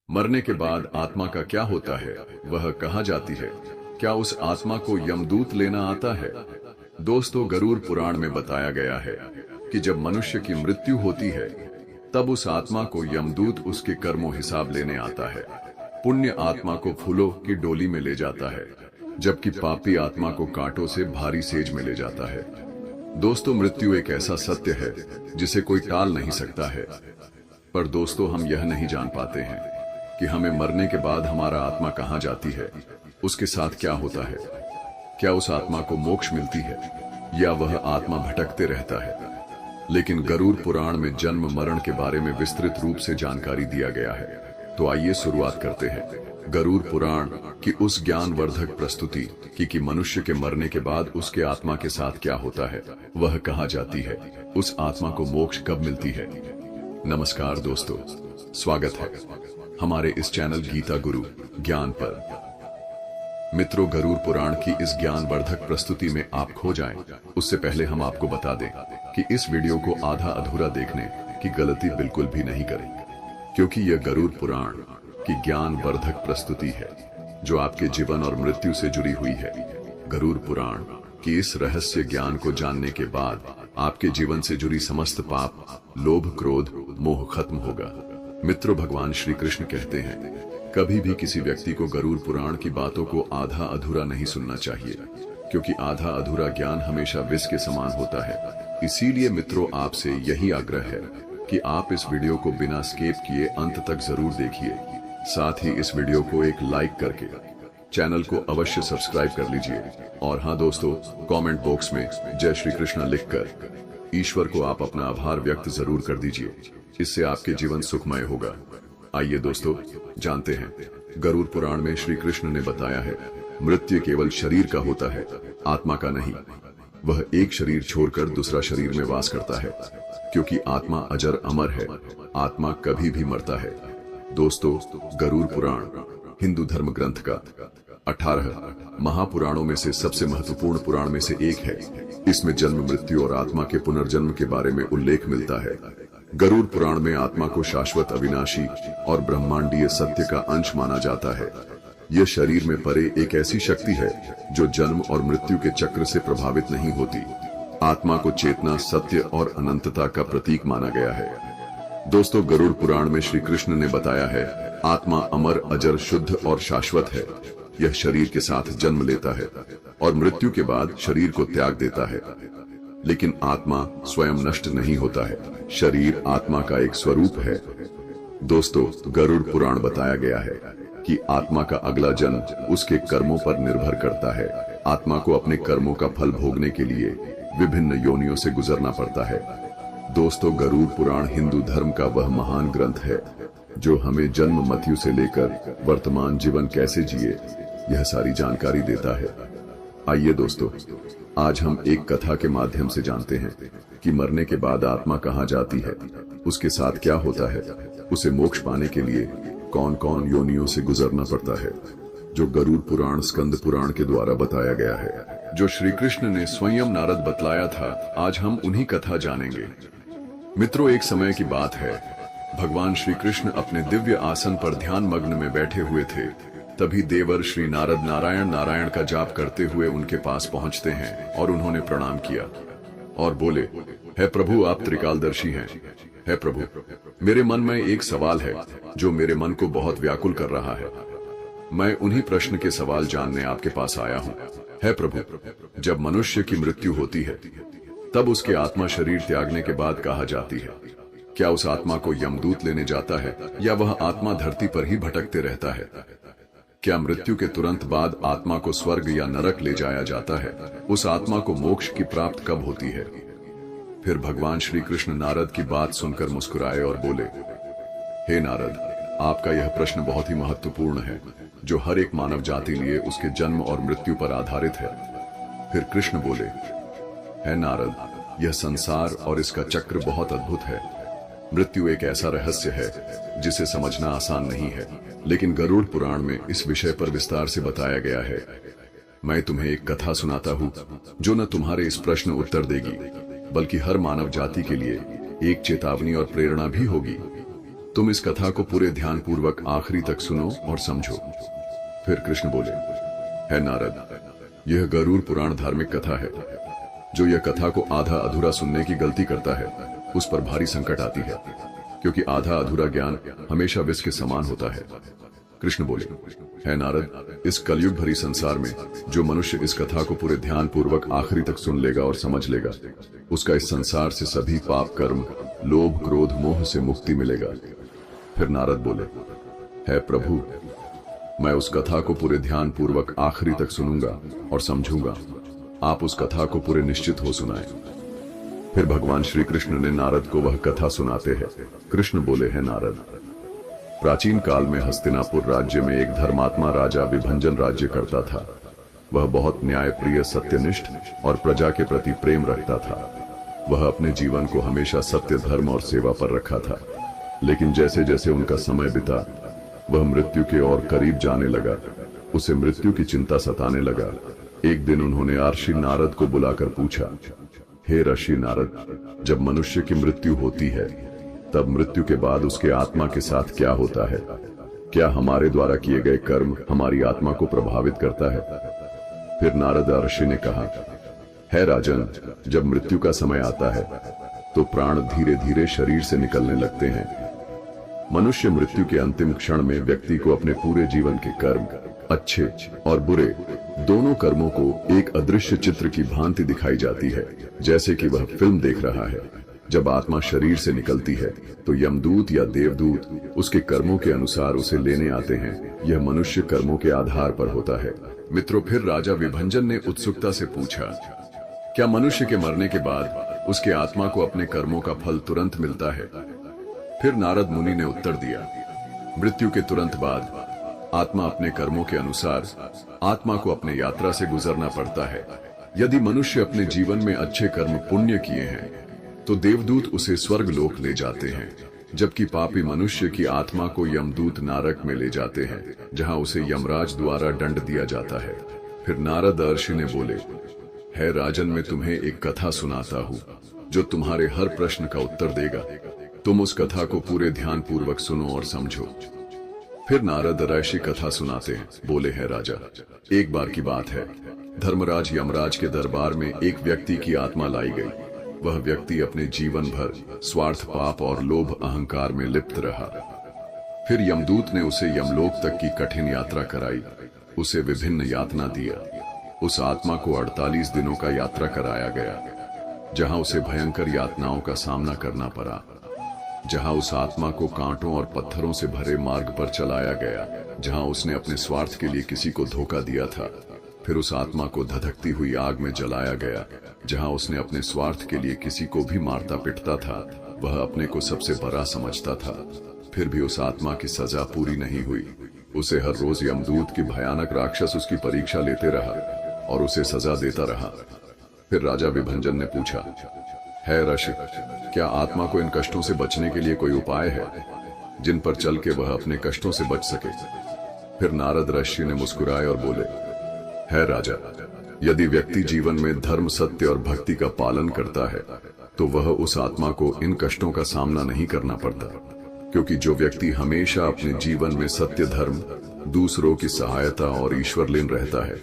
मरने के बाद आत्मा का क्या होता है, वह कहाँ जाती है? क्या उस आत्मा को यमदूत लेना आता है? दोस्तों, गरुड़ पुराण में बताया गया है कि जब मनुष्य की मृत्यु होती है तब उस आत्मा को यमदूत उसके कर्मों हिसाब लेने आता है। पुण्य आत्मा को फूलों की डोली में ले जाता है, जबकि पापी आत्मा को कांटों से भारी सेज में ले जाता है। दोस्तों, मृत्यु एक ऐसा सत्य है जिसे कोई टाल नहीं सकता है। पर दोस्तों, हम यह नहीं जान पाते हैं कि हमें मरने के बाद हमारा आत्मा कहाँ जाती है, उसके साथ क्या होता है। क्या उस आत्मा को मोक्ष मिलती है या वह आत्मा भटकते रहता है? लेकिन गरुड़ पुराण में जन्म मरण के बारे में विस्तृत रूप से जानकारी दिया गया है। तो आइए शुरुआत करते हैं गरुड़ पुराण की उस ज्ञानवर्धक प्रस्तुति कि मनुष्य के मरने के बाद उसके आत्मा के साथ क्या होता है, वह कहाँ जाती है, उस आत्मा को मोक्ष कब मिलती है। नमस्कार दोस्तों, स्वागत है हमारे इस चैनल गीता गुरु ज्ञान पर। मित्रों, गरुड़ पुराण की इस ज्ञानवर्धक प्रस्तुति में आप खो जाएं, उससे पहले हम आपको बता दें कि इस वीडियो को आधा अधूरा देखने की गलती बिल्कुल भी नहीं करें, क्योंकि यह गरुड़ पुराण की ज्ञानवर्धक प्रस्तुति है जो आपके जीवन और मृत्यु से जुड़ी हुई है। गरुड़ पुराण की इस रहस्य ज्ञान को जानने के बाद आपके जीवन से जुड़ी समस्त पाप, लोभ, क्रोध, मोह खत्म होगा। मित्रों, भगवान श्री कृष्ण कहते हैं, कभी भी किसी व्यक्ति को गरुड़ पुराण की बातों को आधा अधूरा नहीं सुनना चाहिए, क्योंकि आधा अधूरा ज्ञान हमेशा विष के समान होता है। इसीलिए मित्रों, आपसे यही आग्रह है कि आप इस वीडियो को बिना स्किप किए अंत तक जरूर देखिए। साथ ही इस वीडियो को एक लाइक करके चैनल को अवश्य सब्सक्राइब कर लीजिए। और हाँ दोस्तों, कमेंट बॉक्स में जय श्री कृष्ण लिखकर ईश्वर को आप अपना आभार व्यक्त जरूर कर दीजिए। इससे आपके जीवन सुखमय होगा। आइए दोस्तों, जानते हैं गरुड़ पुराण में श्री कृष्ण ने बताया है, मृत्यु केवल शरीर का होता है, आत्मा का नहीं। वह एक शरीर छोड़कर दूसरा शरीर में वास करता है, क्योंकि आत्मा अजर अमर है, आत्मा कभी भी मरता है। दोस्तों, गरुड़ पुराण हिंदू धर्म ग्रंथ का 18 महापुराणों में से सबसे महत्वपूर्ण पुराण में से एक है। इसमें जन्म, मृत्यु और आत्मा के पुनर्जन्म के बारे में उल्लेख मिलता है। गरुड़ पुराण में आत्मा को शाश्वत, अविनाशी और ब्रह्मांडीय सत्य का अंश माना जाता है। यह शरीर में परे एक ऐसी शक्ति है जो जन्म और मृत्यु के चक्र से प्रभावित नहीं होती। आत्मा को चेतना, सत्य और अनंतता का प्रतीक माना गया है। दोस्तों, गरुड़ पुराण में श्री कृष्ण ने बताया है, आत्मा अमर, अजर, शुद्ध और शाश्वत है। यह शरीर के साथ जन्म लेता है और मृत्यु के बाद शरीर को त्याग देता है, लेकिन आत्मा स्वयं नष्ट नहीं होता है। शरीर आत्मा का एक स्वरूप है। दोस्तों, गरुड़ पुराण बताया गया है कि आत्मा का अगला जन्म उसके कर्मों पर निर्भर करता है। आत्मा को अपने कर्मों का फल भोगने के लिए विभिन्न योनियों से गुजरना पड़ता है। दोस्तों, गरुड़ पुराण हिंदू धर्म का वह महान ग्रंथ है जो हमें जन्म, मृत्यु से लेकर वर्तमान जीवन कैसे जिए, यह सारी जानकारी देता है। आइए दोस्तों, आज हम एक कथा के माध्यम से जानते हैं कि मरने के बाद आत्मा कहाँ जाती है, उसके साथ क्या होता है, उसे मोक्ष पाने के लिए कौन कौन योनियों से गुजरना पड़ता है, जो गरुड़ पुराण स्कंद पुराण के द्वारा बताया गया है, जो श्री कृष्ण ने स्वयं नारद बतलाया था। आज हम उन्हीं कथा जानेंगे। मित्रों, एक समय की बात है, भगवान श्री कृष्ण अपने दिव्य आसन पर ध्यान मग्न में बैठे हुए थे। तभी देवर श्री नारद नारायण नारायण का जाप करते हुए उनके पास पहुंचते हैं और उन्होंने प्रणाम किया और बोले, हे प्रभु, आप त्रिकालदर्शी हैं। हे प्रभु, मेरे मन में एक सवाल है जो मेरे मन को बहुत व्याकुल कर रहा है। मैं उन्हीं प्रश्न के सवाल जानने आपके पास आया हूँ। हे प्रभु, जब मनुष्य की मृत्यु होती है तब उसके आत्मा शरीर त्यागने के बाद कहाँ जाती है? क्या उस आत्मा को यमदूत लेने जाता है या वह आत्मा धरती पर ही भटकते रहता है? क्या मृत्यु के तुरंत बाद आत्मा को स्वर्ग या नरक ले जाया जाता है? उस आत्मा को मोक्ष की प्राप्त कब होती है? फिर भगवान श्री कृष्ण नारद की बात सुनकर मुस्कुराए और बोले, हे नारद, आपका यह प्रश्न बहुत ही महत्वपूर्ण है, जो हर एक मानव जाति लिए उसके जन्म और मृत्यु पर आधारित है। फिर कृष्ण बोले, हे नारद, यह संसार और इसका चक्र बहुत अद्भुत है। मृत्यु एक ऐसा रहस्य है जिसे समझना आसान नहीं है, लेकिन गरुड़ पुराण में इस विषय पर विस्तार से बताया गया है। मैं तुम्हें एक कथा सुनाता हूँ जो न तुम्हारे इस प्रश्न उत्तर देगी, बल्कि हर मानव जाति के लिए एक चेतावनी और प्रेरणा भी होगी। तुम इस कथा को पूरे ध्यान पूर्वक आखिरी तक सुनो और समझो। फिर कृष्ण बोले, है नारद, यह गरुड़ पुराण धार्मिक कथा है। जो यह कथा को आधा अधूरा सुनने की गलती करता है उस पर भारी संकट आती है, क्योंकि आधा अधूरा ज्ञान हमेशा विष के समान होता है। कृष्ण बोले, है नारद, इस कलयुग भरी संसार में जो मनुष्य इस कथा को पूरे ध्यान पूर्वक आखिरी तक सुन लेगा और समझ लेगा, उसका इस संसार से सभी पाप कर्म, लोभ, क्रोध, मोह से मुक्ति मिलेगा। फिर नारद बोले, है प्रभु, मैं उस कथा को पूरे ध्यान पूर्वक आखिरी तक सुनूंगा और समझूंगा। आप उस कथा को पूरे निश्चित हो सुनाएं। फिर भगवान श्री कृष्ण ने नारद को वह कथा सुनाते हैं। कृष्ण बोले, है नारद, प्राचीन काल में हस्तिनापुर राज्य में एक धर्मात्मा राजा विभंजन राज्य करता था। वह बहुत न्यायप्रिय, सत्यनिष्ठ और प्रजा के प्रति प्रेम रखता था। वह अपने जीवन को हमेशा सत्य, धर्म और सेवा पर रखा था। लेकिन जैसे जैसे उनका समय बीता, वह मृत्यु के और करीब जाने लगा। उसे मृत्यु की चिंता सताने लगा। एक दिन उन्होंने ऋषि नारद को बुलाकर पूछा, हे ऋषि नारद, जब मनुष्य की मृत्यु होती है तब मृत्यु के बाद उसके आत्मा के साथ क्या होता है? क्या हमारे द्वारा किए गए कर्म हमारी आत्मा को प्रभावित करता है? फिर नारद ऋषि ने कहा, है राजन, जब मृत्यु का समय आता है तो प्राण धीरे धीरे शरीर से निकलने लगते हैं। मनुष्य मृत्यु के अंतिम क्षण में व्यक्ति को अपने पूरे जीवन के कर्म, अच्छे और बुरे, दोनों कर्मों को एक अदृश्य चित्र की भांति दिखाई जाती है, जैसे कि वह फिल्म देख रहा है। जब आत्मा शरीर से निकलती है तो यमदूत या देवदूत उसके कर्मों के अनुसार उसे लेने आते हैं। यह मनुष्य कर्मों के आधार पर होता है। मित्रों, फिर राजा विभंजन ने उत्सुकता से पूछा, क्या मनुष्य के मरने के बाद उसके आत्मा को अपने कर्मों का फल तुरंत मिलता है? फिर नारद मुनि ने उत्तर दिया, मृत्यु के तुरंत बाद आत्मा अपने कर्मों के अनुसार आत्मा को अपने यात्रा से गुजरना पड़ता है। यदि मनुष्य अपने जीवन में अच्छे कर्म पुण्य किए हैं तो देवदूत उसे स्वर्ग लोक ले जाते हैं, जबकि पापी मनुष्य की आत्मा को यमदूत नरक में ले जाते हैं, जहां उसे यमराज द्वारा दंड दिया जाता है। फिर नारद ऋषि ने बोले, है राजन, मैं तुम्हें एक कथा सुनाता हूँ जो तुम्हारे हर प्रश्न का उत्तर देगा। तुम उस कथा को पूरे ध्यान पूर्वक सुनो और समझो। फिर नारद ऋषि कथा सुनाते हैं। बोले, है राजा, एक बार की बात है, धर्मराज यमराज के दरबार में एक व्यक्ति की आत्मा लाई गई। वह व्यक्ति अपने जीवन भर स्वार्थ, पाप और लोभ, अहंकार में लिप्त रहा। फिर यमदूत ने उसे यमलोक तक की कठिन यात्रा कराई, उसे विभिन्न यातना दिया। उस आत्मा को 48 दिनों का यात्रा कराया गया, जहां उसे भयंकर यातनाओं का सामना करना पड़ा, जहां उस आत्मा को कांटों और पत्थरों से भरे मार्ग पर चलाया गया, जहां उसने अपने स्वार्थ के लिए किसी को धोखा दिया था। फिर उस आत्मा को धधकती हुई आग में जलाया गया, जहां उसने अपने स्वार्थ के लिए किसी को भी मारता पिटता था। वह अपने को सबसे बड़ा समझता था। फिर भी उस आत्मा की सजा पूरी नहीं हुई। उसे हर रोज यमदूत की भयानक राक्षस उसकी परीक्षा लेते रहा और उसे सजा देता रहा। फिर राजा विभंजन ने पूछा, है ऋषि, क्या आत्मा को इन कष्टों से बचने के लिए कोई उपाय है जिन पर चल के वह अपने कष्टों से बच सके? फिर नारद ऋषि ने मुस्कुराए और बोले, है राजा, यदि व्यक्ति जीवन में धर्म, सत्य और भक्ति का पालन करता है तो वह उस आत्मा को इन कष्टों का सामना नहीं करना पड़ता, क्योंकि जो व्यक्ति हमेशा अपने जीवन में सत्य, धर्म, दूसरों की सहायता और ईश्वर लीन रहता है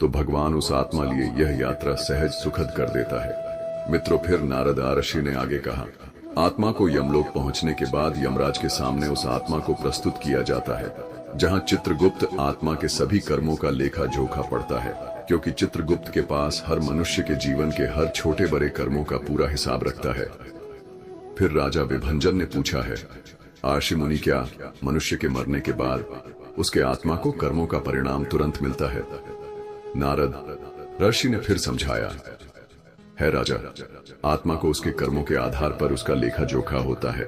तो भगवान उस आत्मा लिए यह यात्रा सहज सुखद कर देता है। मित्रों, फिर नारद ऋषि ने आगे कहा, आत्मा को यमलोक पहुंचने के बाद यमराज के सामने उस आत्मा को प्रस्तुत किया जाता है, जहां चित्रगुप्त आत्मा के सभी कर्मों का लेखा जोखा पड़ता है, क्योंकि चित्रगुप्त के पास हर मनुष्य के जीवन के हर छोटे बड़े कर्मों का पूरा हिसाब रखता है। फिर राजा विभंजन ने पूछा, है ऋषि मुनि, क्या मनुष्य के मरने के बाद उसके आत्मा को कर्मों का परिणाम तुरंत मिलता है? नारद ऋषि ने फिर समझाया, है राजा, आत्मा को उसके कर्मों के आधार पर उसका लेखा जोखा होता है।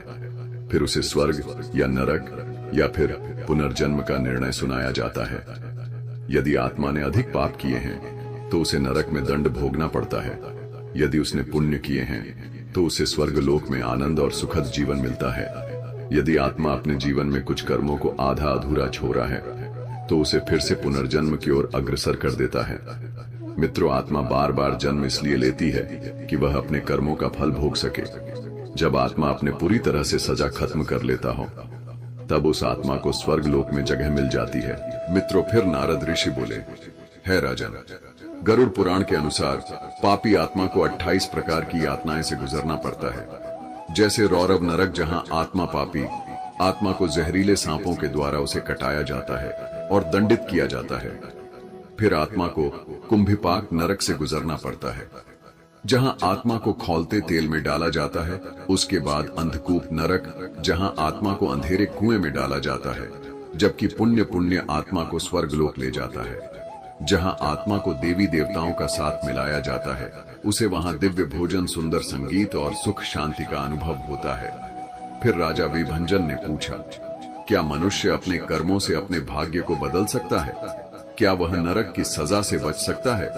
फिर उसे स्वर्ग या नरक या फिर पुनर्जन्म का निर्णय सुनाया जाता है। यदि आत्मा ने अधिक पाप किए हैं तो उसे नरक में दंड भोगना पड़ता है। यदि उसने पुण्य किए हैं तो उसे स्वर्ग लोक में आनंद और सुखद जीवन मिलता है। यदि आत्मा अपने जीवन में कुछ कर्मों को आधा अधूरा छोड़ा है तो उसे फिर से पुनर्जन्म की ओर अग्रसर कर देता है। मित्रों, आत्मा बार बार जन्म इसलिए लेती है कि वह अपने कर्मों का फल भोग सके। जब आत्मा अपने पूरी तरह से सजा खत्म कर लेता हो तब उस आत्मा को स्वर्ग लोक में जगह मिल जाती है। मित्रों, फिर नारद ऋषि बोले, है राजन, गरुड़ पुराण के अनुसार पापी आत्मा को 28 प्रकार की यातनाएं से गुजरना पड़ता है। जैसे रौरव नरक, जहां आत्मा पापी आत्मा को जहरीले सांपों के द्वारा उसे कटाया जाता है और दंडित किया जाता है। फिर आत्मा को कुंभिपाक नरक से गुजरना पड़ता है, जहां आत्मा को खौलते तेल में डाला जाता है। उसके बाद अंधकूप नरक, जहां आत्मा को अंधेरे कुएं में डाला जाता है, जबकि पुण्य आत्मा को स्वर्ग लोक ले जाता है, जहां आत्मा को देवी देवताओं का साथ मिलाया जाता है। उसे वहां दिव्य भोजन, सुंदर संगीत और सुख शांति का अनुभव होता है। फिर राजा विभंजन ने पूछा, क्या मनुष्य अपने कर्मों से अपने भाग्य को बदल सकता है? क्या वह नरक की सजा से बच सकता है?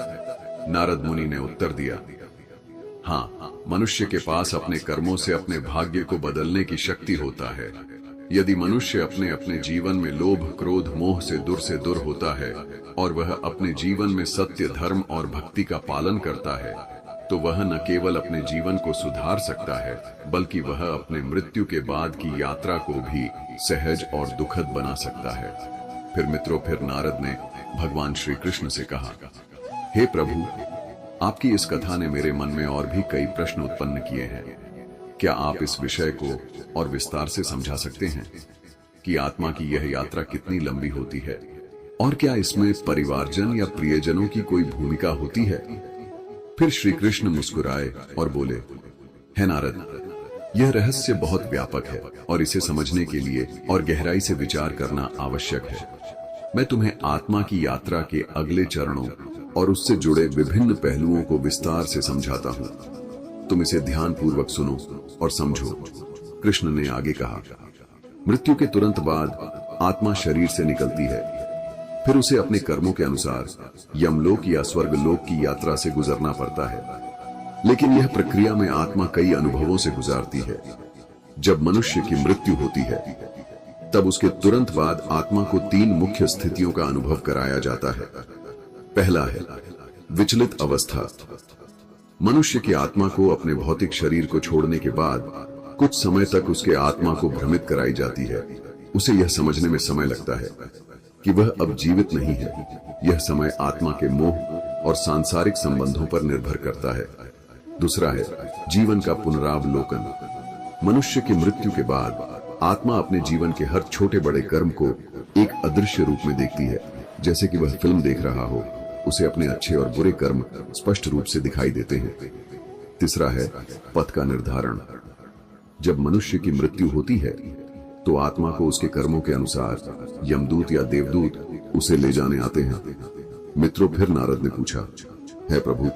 नारद मुनि ने उत्तर दिया, हाँ, मनुष्य के पास अपने कर्मों से अपने भाग्य को बदलने की शक्ति होता है। यदि मनुष्य अपने अपने जीवन में लोभ, क्रोध, मोह से दूर होता है और वह अपने जीवन में सत्य, धर्म और भक्ति का पालन करता है, तो वह न केवल अपने जीवन को सुधार सकता है, बल्कि वह अपने मृत्यु के बाद की यात्रा को भी सहज और दुखद बना सकता है। फिर मित्रों, फिर नारद ने भगवान श्री कृष्ण से कहा, हे प्रभु, आपकी इस कथा ने मेरे मन में और भी कई प्रश्न उत्पन्न किए हैं। क्या आप इस विषय को और विस्तार से समझा सकते हैं कि आत्मा की यह यात्रा कितनी लंबी होती है और क्या इसमें परिवारजन या प्रियजनों की कोई भूमिका होती है? फिर श्री कृष्ण मुस्कुराए और बोले, हे नारद, यह रहस्य बहुत व्यापक है और इसे समझने के लिए और गहराई से विचार करना आवश्यक है। मैं तुम्हें आत्मा की यात्रा के अगले चरणों और उससे जुड़े विभिन्न पहलुओं को विस्तार से समझाता हूं। तुम इसे ध्यान पूर्वक सुनो और समझो। कृष्ण ने आगे कहा, मृत्यु के तुरंत बाद आत्मा शरीर से निकलती है। फिर उसे अपने कर्मों के अनुसार यमलोक या स्वर्गलोक की यात्रा से गुजरना पड़ता है। लेकिन यह प्रक्रिया में आत्मा कई अनुभवों से गुजरती है। जब मनुष्य की मृत्यु होती है तब उसके तुरंत बाद आत्मा को 3 मुख्य स्थितियों का अनुभव कराया जाता है। पहला है विचलित अवस्था। मनुष्य की आत्मा को अपने भौतिक शरीर को छोड़ने के बाद कुछ समय तक उसके आत्मा को भ्रमित कराई जाती है। उसे यह समझने में समय लगता है कि वह अब जीवित नहीं है। यह समय आत्मा के मोह और सांसारिक संबंधों पर निर्भर करता है। दूसरा है जीवन का पुनरावलोकन। मनुष्य की मृत्यु के बाद आत्मा अपने जीवन के हर छोटे बड़े कर्म को एक अदृश्य रूप में देखती है, जैसे कि वह फिल्म देख रहा हो। उसे अपने अच्छे और बुरे कर्म स्पष्ट रूप से दिखाई देते हैं। तीसरा है पथ का निर्धारण। जब मनुष्य की मृत्यु होती है तो आत्मा को उसके कर्मों के अनुसार यमदूत या देवदूत उसे ले जाने आते हैं। मित्रों, फिर नारद ने पूछा, है प्रभु,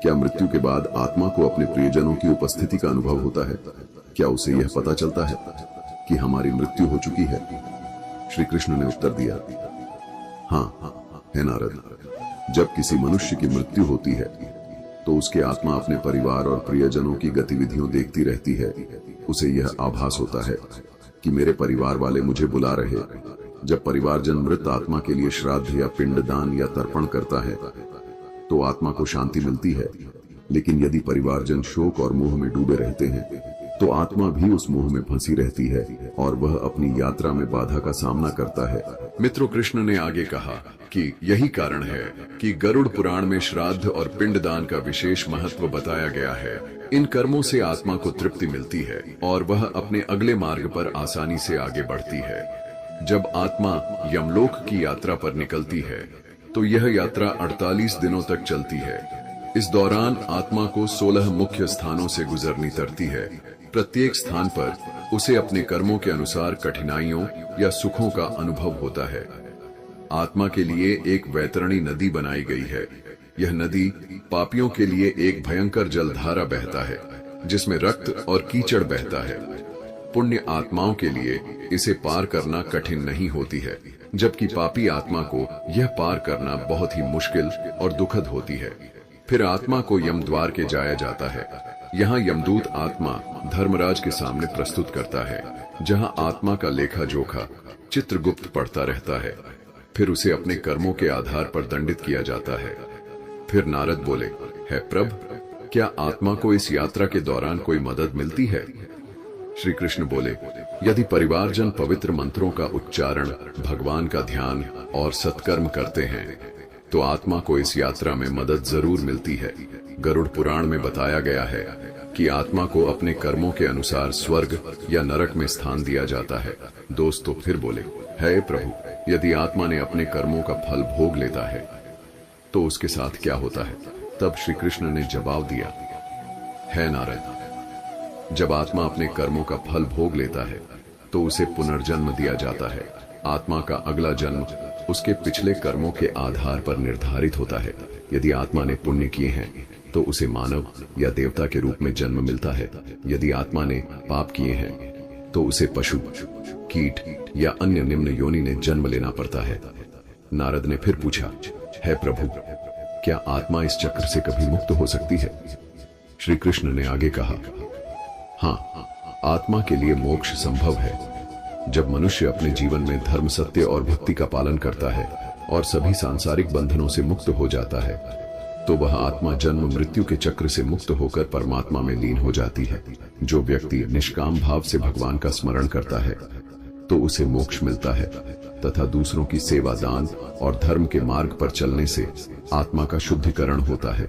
क्या मृत्यु के बाद आत्मा को अपने प्रियजनों की उपस्थिति का अनुभव होता है? क्या उसे यह पता चलता है कि हमारी मृत्यु हो चुकी है? श्री कृष्ण ने उत्तर दिया, हाँ, है नारद, जब किसी मनुष्य की मृत्यु होती है तो उसकी आत्मा अपने परिवार और प्रियजनों की गतिविधियों देखती रहती है। उसे यह आभास होता है कि मेरे परिवार वाले मुझे बुला रहे। जब परिवारजन मृत आत्मा के लिए श्राद्ध या पिंडदान या तर्पण करता है तो आत्मा को शांति मिलती है। लेकिन यदि परिवारजन शोक और मोह में डूबे रहते हैं तो आत्मा भी उस मोह में फंसी रहती है और वह अपनी यात्रा में बाधा का सामना करता है। मित्रों, कृष्ण ने आगे कहा कि यही कारण है कि गरुड़ पुराण में श्राद्ध और पिंडदान का विशेष महत्व बताया गया है। इन कर्मों से आत्मा को तृप्ति मिलती है और वह अपने अगले मार्ग पर आसानी से आगे बढ़ती है। जब आत्मा यमलोक की यात्रा पर निकलती है तो यह यात्रा 48 दिनों तक चलती है। इस दौरान आत्मा को 16 मुख्य स्थानों से गुजरनी पड़ती है। प्रत्येक स्थान पर उसे अपने कर्मों के अनुसार कठिनाइयों या सुखों का अनुभव होता है। आत्मा के लिए एक वैतरणी नदी बनाई गई है। यह नदी पापियों के लिए एक भयंकर जलधारा बहता है जिसमें रक्त और कीचड़ बहता है। पुण्य आत्माओं के लिए इसे पार करना कठिन नहीं होती है, जबकि पापी आत्मा को यह पार करना बहुत ही मुश्किल और दुखद होती है। फिर आत्मा को यमद्वार के जाया जाता है। यहाँ यमदूत आत्मा धर्मराज के सामने प्रस्तुत करता है, जहाँ आत्मा का लेखा जोखा चित्रगुप्त पढ़ता रहता है। फिर उसे अपने कर्मों के आधार पर दंडित किया जाता है। फिर नारद बोले, है प्रभ, क्या आत्मा को इस यात्रा के दौरान कोई मदद मिलती है? श्री कृष्ण बोले, यदि परिवारजन पवित्र मंत्रों का उच्चारण, भगवान का ध्यान और सत्कर्म करते हैं तो आत्मा को इस यात्रा में मदद जरूर मिलती है। गरुड़ पुराण में बताया गया है कि आत्मा को अपने कर्मों के अनुसार स्वर्ग या नरक में स्थान दिया जाता है। दोस्तों फिर बोले, हे प्रभु, यदि आत्मा ने अपने कर्मों का फल भोग लेता है तो उसके साथ क्या होता है? तब श्री कृष्ण ने जवाब दिया, है नारद, जब आत्मा अपने कर्मों का फल भोग लेता है तो उसे पुनर्जन्म दिया जाता है। आत्मा का अगला जन्म उसके पिछले कर्मों के आधार पर निर्धारित होता है। यदि आत्मा ने पुण्य किए हैं तो उसे मानव या देवता के रूप में जन्म मिलता है। यदि आत्मा ने पाप किए हैं तो उसे पशु, कीट या अन्य निम्न योनि ने जन्म लेना पड़ता है। नारद ने फिर पूछा, है प्रभु, क्या आत्मा इस चक्र से कभी मुक्त हो सकती है? श्री कृष्ण ने आगे कहा, हाँ, आत्मा के लिए मोक्ष संभव है। जब मनुष्य अपने जीवन में धर्म, सत्य और भक्ति का पालन करता है और सभी सांसारिक बंधनों से मुक्त हो जाता है तो वह आत्मा जन्म मृत्यु के चक्र से मुक्त होकर परमात्मा में लीन हो जाती है। जो व्यक्ति निष्काम भाव से भगवान का स्मरण करता है तो उसे मोक्ष मिलता है तथा दूसरों की सेवा, दान और धर्म के मार्ग पर चलने से आत्मा का शुद्धिकरण होता है।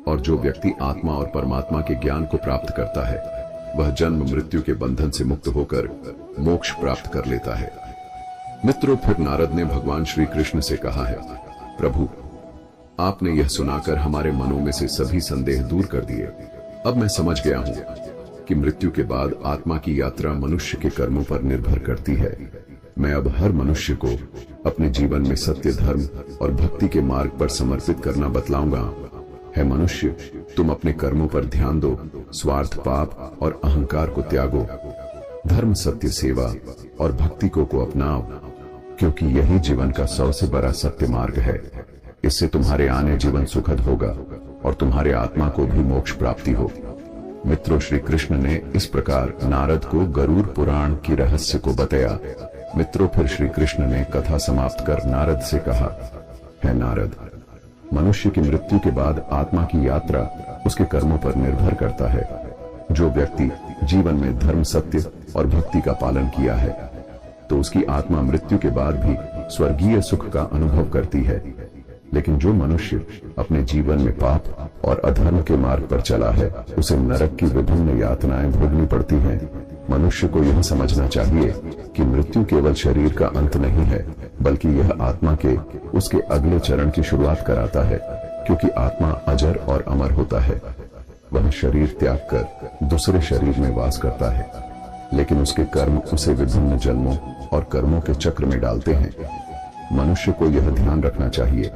और जो व्यक्ति आत्मा और परमात्मा के ज्ञान को प्राप्त करता है वह जन्म मृत्यु के बंधन से मुक्त होकर मोक्ष प्राप्त कर लेता है। मित्रों, फिर नारद ने भगवान श्री कृष्ण से कहा है, प्रभु, आपने यह सुनाकर हमारे मनों में से सभी संदेह दूर कर दिए। अब मैं समझ गया हूं कि मृत्यु के बाद आत्मा की यात्रा मनुष्य के कर्मों पर निर्भर करती है। मैं अब हर मनुष्य को अपने जीवन में सत्य, धर्म और भक्ति के मार्ग पर समर्पित करना बतलाऊंगा। है मनुष्य, तुम अपने कर्मों पर ध्यान दो, स्वार्थ, पाप और अहंकार को त्यागो, धर्म, सत्य, सेवा और भक्ति को अपनाओ, क्योंकि यही जीवन का सबसे बड़ा सत्य मार्ग है। इससे तुम्हारे आने जीवन सुखद होगा और तुम्हारे आत्मा को भी मोक्ष प्राप्ति हो। मित्रों, श्री कृष्ण ने इस प्रकार नारद को गरुड़ पुराण की रहस्य को बताया। मित्रों, फिर श्री कृष्ण ने कथा समाप्त कर नारद से कहा, है नारद, मनुष्य की मृत्यु के बाद आत्मा की यात्रा उसके कर्मों पर निर्भर करता है। जो व्यक्ति जीवन में धर्म, सत्य और भक्ति का पालन किया है तो उसकी आत्मा मृत्यु के बाद भी स्वर्गीय सुख का अनुभव करती है। लेकिन जो मनुष्य अपने जीवन में पाप और अधर्म के मार्ग पर चला है उसे नरक की विभिन्न यातनाएं भोगनी पड़ती हैं। मनुष्य को यह समझना चाहिए कि मृत्यु केवल शरीर का अंत नहीं है, बल्कि यह आत्मा के उसके अगले चरण की शुरुआत कराता है, क्योंकि आत्मा अजर और अमर होता है। वह शरीर त्याग कर दूसरे शरीर में वास करता है, लेकिन उसके कर्म उसे विभिन्न जन्मों और कर्मों के चक्र में डालते हैं। मनुष्य को यह ध्यान रखना चाहिए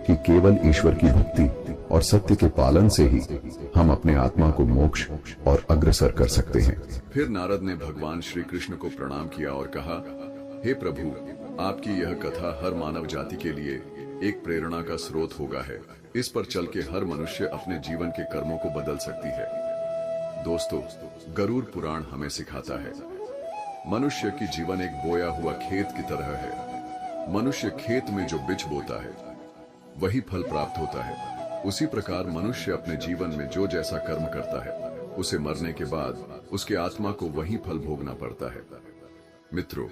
कि केवल ईश्वर की भक्ति और सत्य के पालन से ही हम अपने आत्मा को मोक्ष और अग्रसर कर सकते हैं। फिर नारद ने भगवान श्री कृष्ण को प्रणाम किया और कहा, हे प्रभु, आपकी यह कथा हर मानव जाति के लिए एक प्रेरणा का स्रोत होगा है। इस पर चल के हर मनुष्य अपने जीवन के कर्मों को बदल सकती है। दोस्तों, गरुड़ पुराण हमें सिखाता है, मनुष्य की जीवन एक बोया हुआ खेत की तरह है। मनुष्य खेत में जो बीज बोता है वही फल प्राप्त होता है। उसी प्रकार मनुष्य अपने जीवन में जो जैसा कर्म करता है उसे मरने के बाद उसके आत्मा को वही फल भोगना पड़ता है। मित्रों,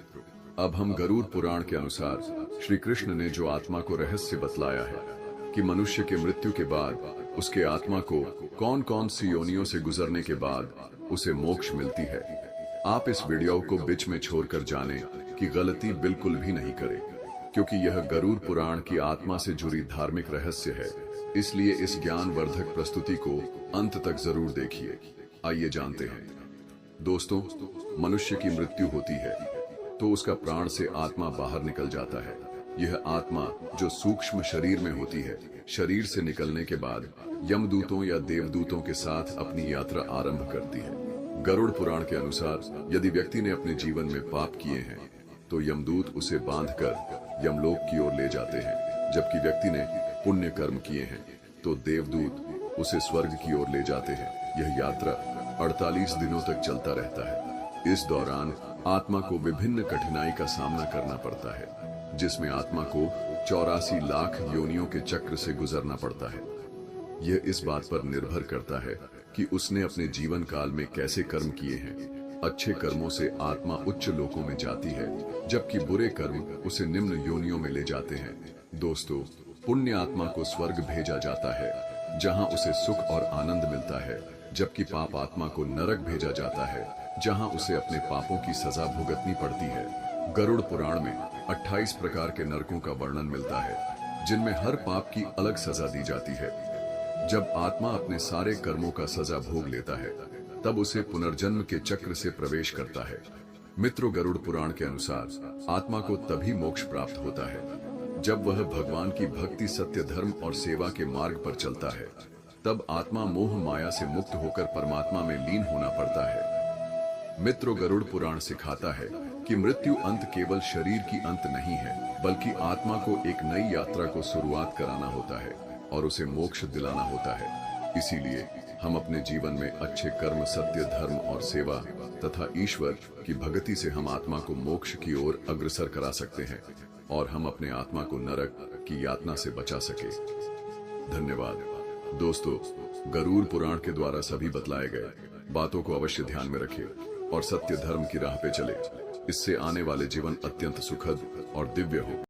अब हम गरुड़ पुराण के अनुसार श्री कृष्ण ने जो आत्मा को रहस्य बतलाया है कि मनुष्य के मृत्यु के बाद उसके आत्मा को कौन कौन सी योनियों से गुजरने के बाद उसे मोक्ष मिलती है, आप इस वीडियो को बीच में छोड़कर जाने की गलती बिल्कुल भी नहीं करें, क्योंकि यह गरुड़ पुराण की आत्मा से जुड़ी धार्मिक रहस्य है। इसलिए इस ज्ञान वर्धक प्रस्तुति को अंत तक जरूर देखिए। आइए जानते हैं। दोस्तों, मनुष्य की मृत्यु होती है तो उसका प्राण से आत्मा बाहर निकल जाता है। यह आत्मा जो सूक्ष्म शरीर में होती है, शरीर से निकलने के बाद यमदूतों या देवदूतों के साथ अपनी यात्रा आरंभ करती है। गरुड़ पुराण के अनुसार यदि व्यक्ति ने अपने जीवन में पाप किए हैं तो यमदूत उसे बांधकर यमलोक की ओर ले जाते हैं, जबकि व्यक्ति ने पुण्य कर्म किए हैं तो देवदूत उसे स्वर्ग की ओर ले जाते हैं। यह यात्रा 48 दिनों तक चलता रहता है। इस दौरान आत्मा को विभिन्न कठिनाई का सामना करना पड़ता है, जिसमें आत्मा को 84 लाख योनियों के चक्र से गुजरना पड़ता है। यह इस बात पर निर्भर करता है कि उसने अपने जीवन काल में कैसे कर्म किए हैं। अच्छे कर्मों से आत्मा उच्च लोकों में जाती है, जबकि बुरे कर्म उसे निम्न योनियों में ले जाते हैं। दोस्तों, पुण्य आत्मा को स्वर्ग भेजा जाता है, जहां उसे सुख और आनंद मिलता है, जबकि पाप आत्मा को नरक भेजा जाता है, जहां उसे अपने पापों की सजा भुगतनी पड़ती है। गरुड़ पुराण में 28 प्रकार के नरकों का वर्णन मिलता है, जिनमें हर पाप की अलग सजा दी जाती है। जब आत्मा अपने सारे कर्मों का सजा भोग लेता है, तब उसे पुनर्जन्म के चक्र से प्रवेश करता है। मित्रों, गरुड़ पुराण के अनुसार आत्मा को तभी मोक्ष प्राप्त होता है जब वह भगवान की भक्ति, सत्य, धर्म और सेवा के मार्ग पर चलता है। तब आत्मा मोह माया से मुक्त होकर परमात्मा में लीन होना पड़ता है। मित्रों, गरुड़ पुराण सिखाता है कि मृत्यु अंत केवल शरीर की अंत नहीं है, बल्कि आत्मा को एक नई यात्रा को शुरुआत कराना होता है और उसे मोक्ष दिलाना होता है। इसीलिए हम अपने जीवन में अच्छे कर्म, सत्य, धर्म और सेवा तथा ईश्वर की भक्ति से हम आत्मा को मोक्ष की ओर अग्रसर करा सकते हैं और हम अपने आत्मा को नरक की यातना से बचा सके। धन्यवाद। दोस्तों, गरुड़ पुराण के द्वारा सभी बतलाए गए बातों को अवश्य ध्यान में रखें और सत्य धर्म की राह पे चले। इससे आने वाले जीवन अत्यंत सुखद और दिव्य हो।